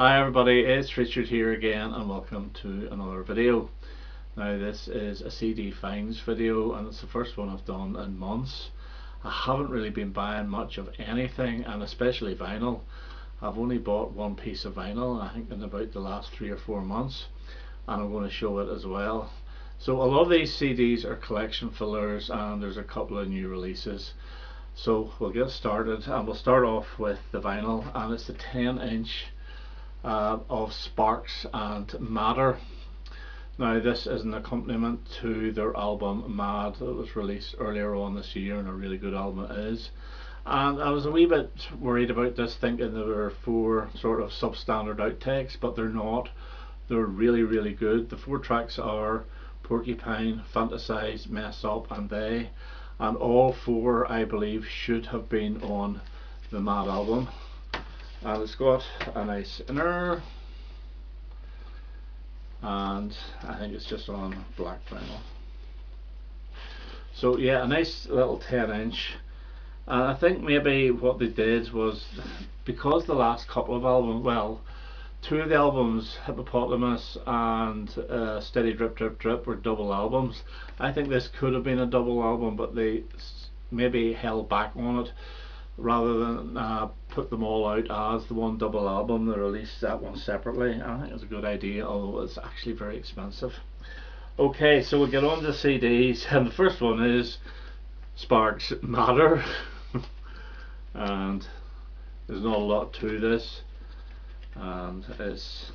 Hi everybody, it's Richard here again and welcome to another video. Now this is a CD finds video and it's the first one I've done in months. I haven't really been buying much of anything, and especially vinyl. I've only bought one piece of vinyl, I think in about the last 3 or 4 months, and I'm going to show it as well. So a lot of these CDs are collection fillers and there's a couple of new releases. So we'll get started, and we'll start off with the vinyl, and it's the 10-inch of Sparks and Matter. Now this is an accompaniment to their album Mad that was released earlier on this year, and a really good album it is. And I was a wee bit worried about this, thinking there were 4 sort of substandard outtakes, but they're not. They're really good. The 4 tracks are Porcupine, Fantasize, Mess Up and They, and all 4 I believe should have been on the Mad album. And it's got a nice inner, and I think it's just on black vinyl. So yeah, a nice little 10-inch. And I think maybe what they did was, because the last couple of albums, well, 2 of the albums, Hippopotamus and Steady Drip Drip Drip, were double albums. I think this could have been a double album, but they maybe held back on it rather than put them all out as the one double album. They released that one separately. I think it's a good idea, although it's actually very expensive. Okay, so we'll get on to CDs, and the first one is Sparks Matter. And there's not a lot to this, and it's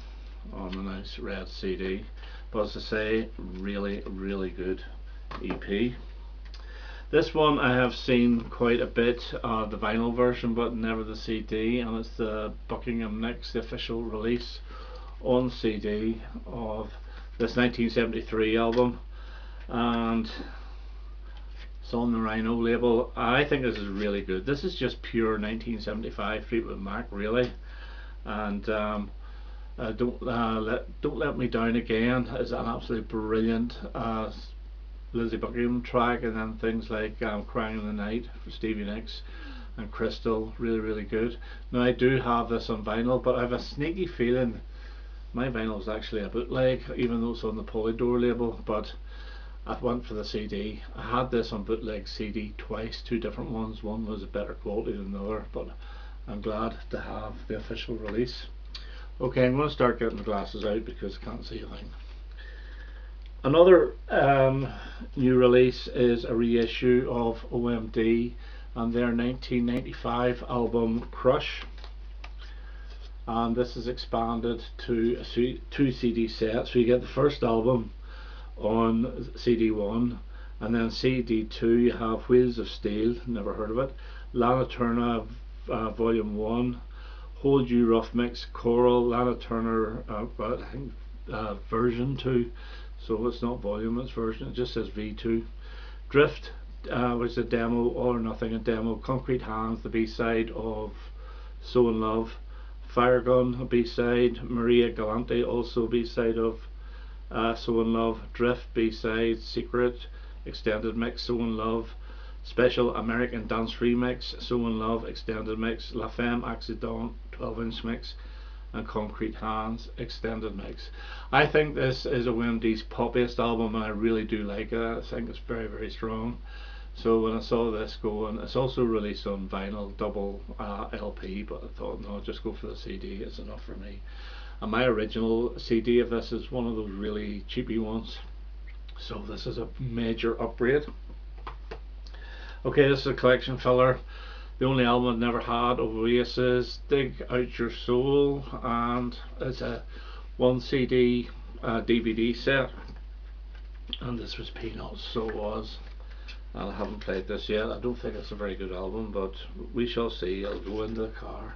on a nice red CD, but as I say, really good EP. This one I have seen quite a bit, the vinyl version, but never the CD, and it's the Buckingham mix, the official release on CD of this 1973 album, and it's on the Rhino label. I think this is really good. This is just pure 1975 Fleetwood Mac, really. And Don't Let Me Down Again is an absolutely brilliant Lizzie Buckingham track, and then things like Crying in the Night for Stevie Nicks and Crystal, really good. Now I do have this on vinyl, but I have a sneaky feeling my vinyl is actually a bootleg, even though it's on the Polydor label, but I went for the CD. I had this on bootleg CD twice, 2 different ones. One was a better quality than the other, but I'm glad to have the official release. Okay, I'm going to start getting the glasses out because I can't see a thing. Another new release is a reissue of OMD and their 1995 album Crush, and this is expanded to a 2 CD set. So you get the first album on CD1, and then CD2 you have Wheels of Steel, never heard of it, Lana Turner Volume 1, Hold You Rough Mix Choral, Lana Turner I think version 2, so it's not volume, it's version, it just says V2. Drift, which is a demo, All or Nothing, a demo. Concrete Hands, the B-side of So in Love. Fire Gun, a B-side. Maria Galante, also B-side of So in Love. Drift, B-side. Secret, extended mix, So in Love. Special American Dance Remix, So in Love, extended mix. La Femme Accident, 12-inch mix, and Concrete Hands, extended mix. I think this is OMD's poppiest album, and I really do like it. I think it's very strong. So when I saw this going, it's also released on vinyl, double LP, but I thought, no, just go for the CD, it's enough for me. And my original CD of this is one of those really cheapy ones, so this is a major upgrade. Okay, this is a collection filler. The only album I've never had of Oasis, Dig Out Your Soul, and it's a 1 CD DVD set, and this was peanuts, so it was. And I haven't played this yet. I don't think it's a very good album, but we shall see. I'll go into the car.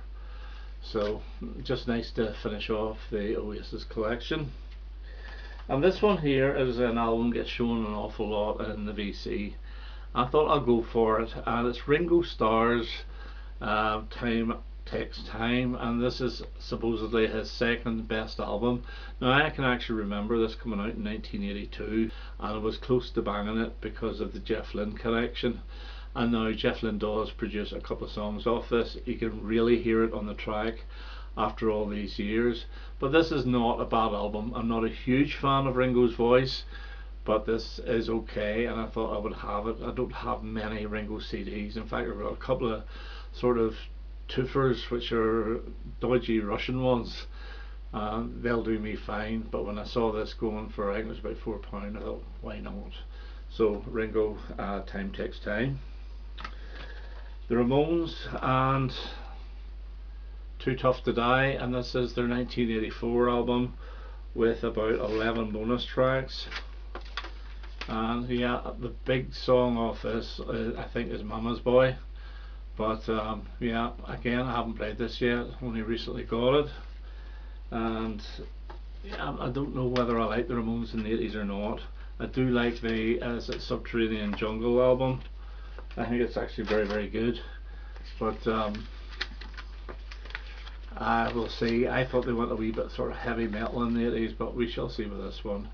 So just nice to finish off the Oasis collection. And this one here is an album gets shown an awful lot in the VC. I thought I'll go for it, and it's Ringo Starr's Time Takes Time, and this is supposedly his 2nd best album. Now I can actually remember this coming out in 1982, and I was close to banging it because of the Jeff Lynne connection, and now Jeff Lynne does produce a couple of songs off this. You can really hear it on the track, after all these years. But this is not a bad album. I'm not a huge fan of Ringo's voice, but this is okay, and I thought I would have it. I don't have many Ringo CDs. In fact, I've got a couple of sort of twofers, which are dodgy Russian ones. They'll do me fine, but when I saw this going for, I think it was about £4, I thought, why not? So Ringo, Time Takes Time. The Ramones and Too Tough to Die, and this is their 1984 album with about 11 bonus tracks. And yeah, the big song off this, I think, is Mama's Boy. But yeah, again, I haven't played this yet, only recently got it. And yeah, I don't know whether I like the Ramones in the 80s or not. I do like the Subterranean Jungle album. I think it's actually very, very good. But I will see. I thought they went a wee bit sort of heavy metal in the 80s, but we shall see with this one.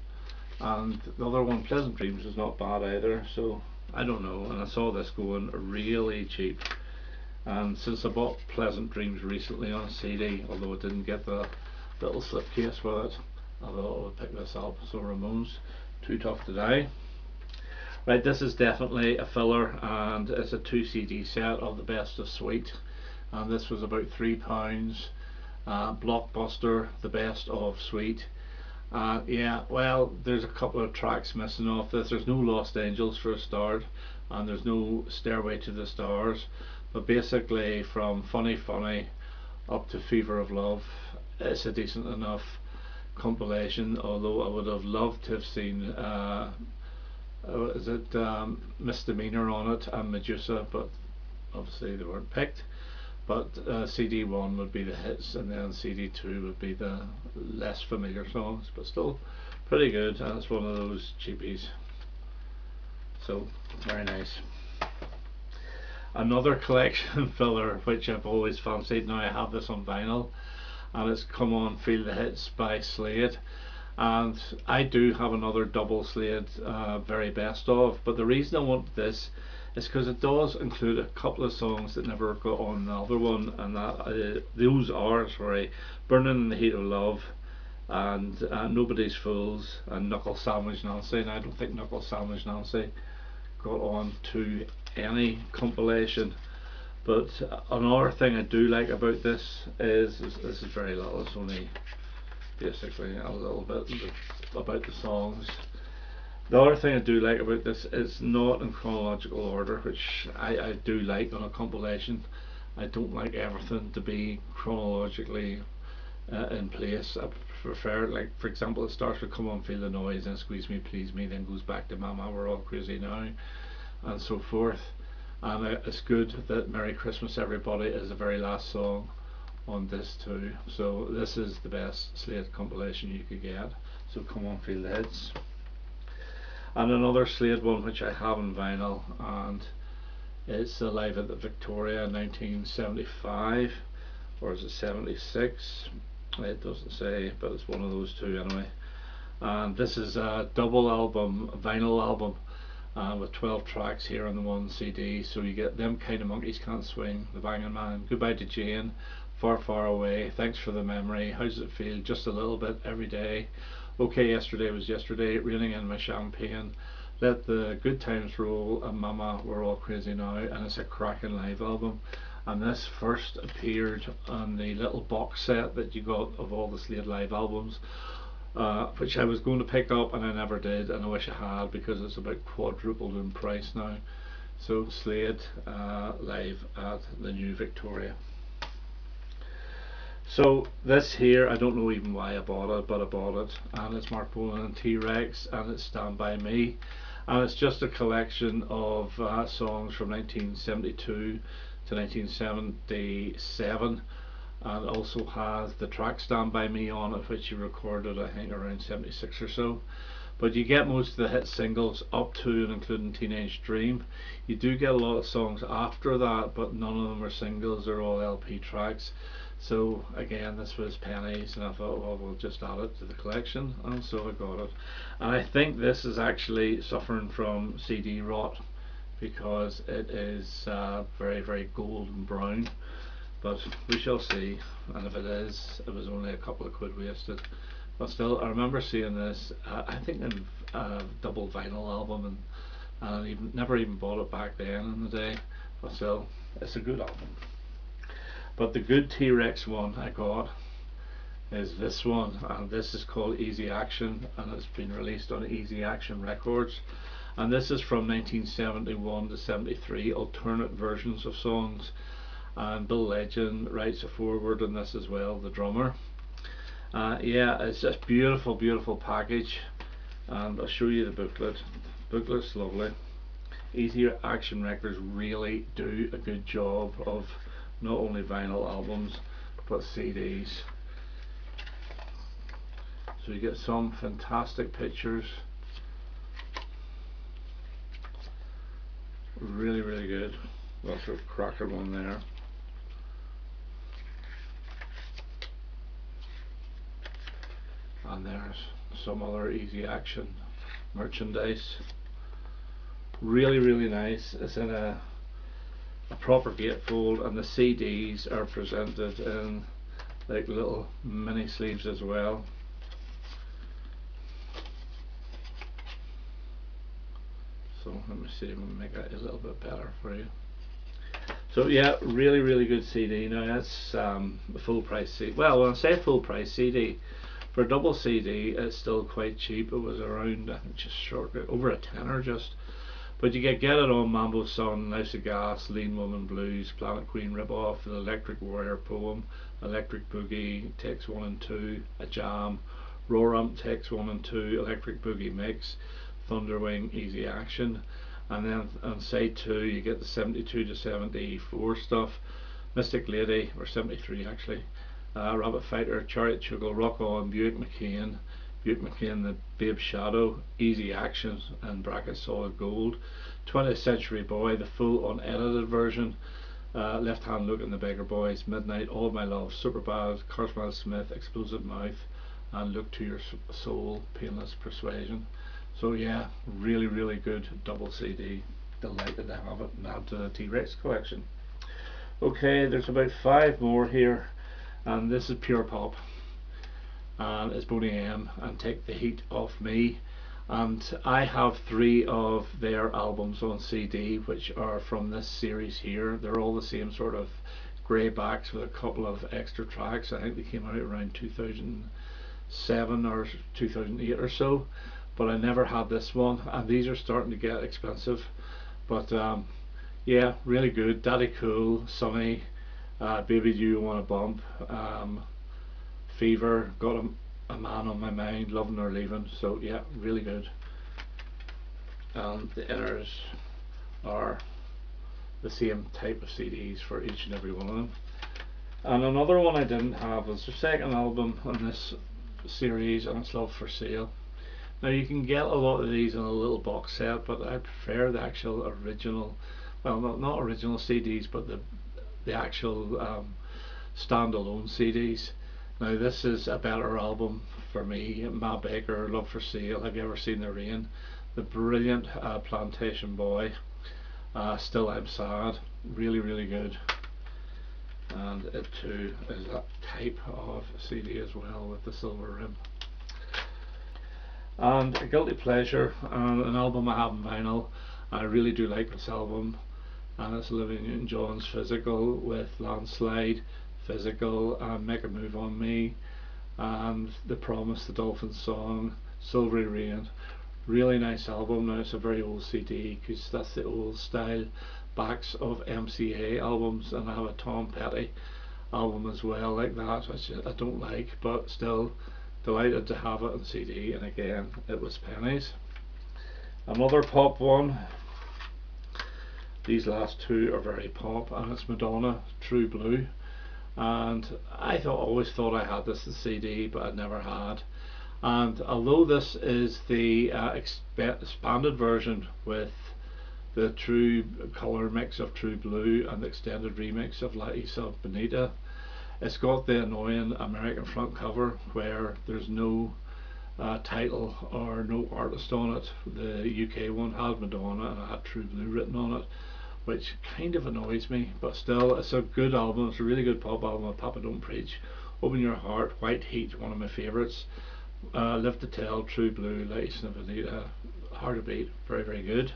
And the other one, Pleasant Dreams, is not bad either, so I don't know. And I saw this going really cheap, and since I bought Pleasant Dreams recently on CD, although I didn't get the little slipcase with it, I thought I would pick this up. So Ramones, Too Tough to Die. Right, this is definitely a filler, and it's a 2 CD set of the Best of Sweet, and this was about £3. Blockbuster, the Best of Sweet. Yeah, well, there's a couple of tracks missing off this. There's no Lost Angels for a start, and there's no Stairway to the Stars. But basically, from Funny Funny up to Fever of Love, it's a decent enough compilation. Although I would have loved to have seen Misdemeanor on it and Medusa, but obviously they weren't picked. But CD1 would be the hits, and then CD2 would be the less familiar songs, but still pretty good, and it's one of those cheapies. So, very nice. Another collection filler which I've always fancied. Now I have this on vinyl, and it's Come On Feel the Hits by Slade. And I do have another double Slade very best of, but the reason I want this is because it does include a couple of songs that never got on the other one, and those are Burning in the Heat of Love and Nobody's Fools and Knuckle Sandwich Nancy. And I don't think Knuckle Sandwich Nancy got on to any compilation. But another thing I do like about this is this is very little. It's only basically a little bit about the songs. The other thing I do like about this is not in chronological order, which I do like on a compilation. I don't like everything to be chronologically in place. I prefer, like, for example, it starts with Come On Feel the Noise, then Squeeze Me Please Me, then goes back to Mama We're All Crazy Now, and so forth. And it's good that Merry Christmas Everybody is the very last song on this too. So this is the best Slade compilation you could get. So Come On Feel the Hits. And another Slade one which I have on vinyl, and it's Live at the Victoria 1975, or is it 76? It doesn't say, but it's one of those two anyway. And this is a double album, a vinyl album, with 12 tracks here on the one CD. So you get Them Kind of Monkeys Can't Swing, The Bangin' Man, Goodbye to Jane, Far Far Away, Thanks for the Memory, How Does It Feel, Just a Little Bit, Every Day, Okay Yesterday Was Yesterday, Raining in My Champagne, Let the Good Times Roll, and Mama We're All Crazy Now. And it's a cracking live album, and this first appeared on the little box set that you got of all the Slade live albums, which I was going to pick up and I never did, and I wish I had, because it's about quadrupled in price now. So Slade live at the New Victoria. So this here, I don't know even why I bought it, but I bought it, and it's Mark Bolan and T-Rex, and it's Stand By Me, and it's just a collection of songs from 1972 to 1977, and it also has the track Stand By Me on it, which he recorded I think around 76 or so. But you get most of the hit singles up to and including Teenage Dream. You do get a lot of songs after that, but none of them are singles, they're all LP tracks. So again, this was pennies, and I thought, well, we'll just add it to the collection, and so I got it. And I think this is actually suffering from CD rot, because it is very, very gold and brown. but we shall see. And if it is, it was only a couple of quid wasted. But still, I remember seeing this. I think in a double vinyl album, and I never even bought it back then in the day. But still, it's a good album. But the good T-Rex one I got is this one, and this is called Easy Action, and it's been released on Easy Action Records. And this is from 1971 to 73, alternate versions of songs. And Bill Legend writes a foreword on this as well, the drummer. Yeah, it's just beautiful, beautiful package, and I'll show you the booklet. The booklet's lovely. Easy Action Records really do a good job of not only vinyl albums but CDs. So you get some fantastic pictures. Really, really good. That's a cracker one there. And there's some other Easy Action merchandise. Really, really nice. It's in a proper gatefold, and the CDs are presented in like little mini sleeves as well. So let me see if we can make it a little bit better for you. So yeah, really, really good CD. Now that's a full price CD. Well, when I say full price CD, for a double CD, it's still quite cheap. It was around, I think, just short, over a tenner just. But you get It On, Mambo Sun, Life's a Gas, Lean Woman Blues, Planet Queen Rip-Off, The Electric Warrior Poem, Electric Boogie, Takes 1 and 2, A Jam, Roar-Ump, Takes 1 and 2, Electric Boogie Mix, Thunderwing, Easy Action. And then on side 2 you get the 72 to 74 stuff, Mystic Lady, or 73 actually, Rabbit Fighter, Chariot Chuckle, Rock On, Buick McCain, the Babe Shadow, Easy Action, and bracket Solid Gold, 20th Century Boy, the full unedited version, Left Hand Look and the Beggar Boys, Midnight, All My Love, Superbad, Carsman Smith, Explosive Mouth, and Look to Your Soul, Painless Persuasion. So yeah, really, really good double CD. Delighted to have it and add to the T-Rex collection. Okay, there's about 5 more here, and this is pure pop, and it's Buckingham and Take the Heat Off Me. And I have 3 of their albums on CD, which are from this series here. They're all the same sort of grey backs with a couple of extra tracks. I think they came out around 2007 or 2008 or so, but I never had this one, and these are starting to get expensive. But yeah, really good. Daddy Cool, Sunny, Baby Do You Want a Bump, Fever, Got a Man on My Mind, Loving or Leaving. So yeah, really good. And the inners are the same type of CDs for each and every one of them. And another one I didn't have was the second album in this series, and it's Love for Sale. Now you can get a lot of these in a little box set, but I prefer the actual original, well, not original CDs, but the actual standalone CDs. Now this is a better album for me. Ma Baker, Love for Sale, Have You Ever Seen the Rain, the brilliant Plantation Boy, Still I'm Sad, really, really good. And it too is that type of CD as well, with the silver rim. And a guilty pleasure, and an album I have in vinyl. I really do like this album, and it's Olivia Newton-John's Physical with Slade, Physical, and Make a Move on Me, and The Promise, the Dolphin Song, Silvery Rain. Really nice album. Now it's a very old CD, because that's the old style backs of MCA albums, and I have a Tom Petty album as well like that, which I don't like, but still delighted to have it on CD, and again it was pennies. Another pop one, these last 2 are very pop, and it's Madonna, True Blue. And I always thought I had this in CD, but I never had. And although this is the expanded version with the true colour mix of True Blue and the extended remix of La Isla Bonita, it's got the annoying American front cover where there's no title or no artist on it. The UK one had Madonna and it had True Blue written on it, which kind of annoys me, but still it's a good album. It's a really good pop album. Papa Don't Preach, Open Your Heart, White Heat, one of my favourites. Live to Tell, True Blue, Lights and Vanita, Hard to Beat, very very good.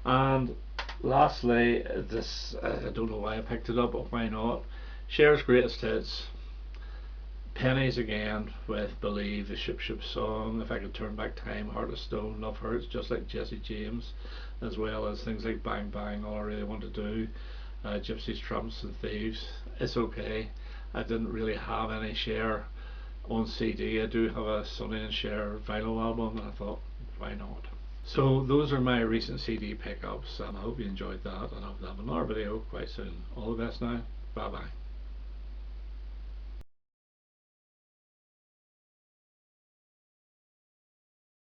And lastly, this I don't know why I picked it up, but why not? Cher's Greatest Hits. Pennies again with Believe, the Ship Ship song, If I Could Turn Back Time, Heart of Stone, Love Hurts, just like Jesse James, as well as things like Bang Bang, All I Really Want to Do, Gypsies, Tramps and Thieves. It's okay. I didn't really have any Cher on CD. I do have a Sonny and Cher vinyl album, and I thought, why not? So those are my recent CD pickups, and I hope you enjoyed that, and I'll have another video quite soon. All the best now. Bye bye.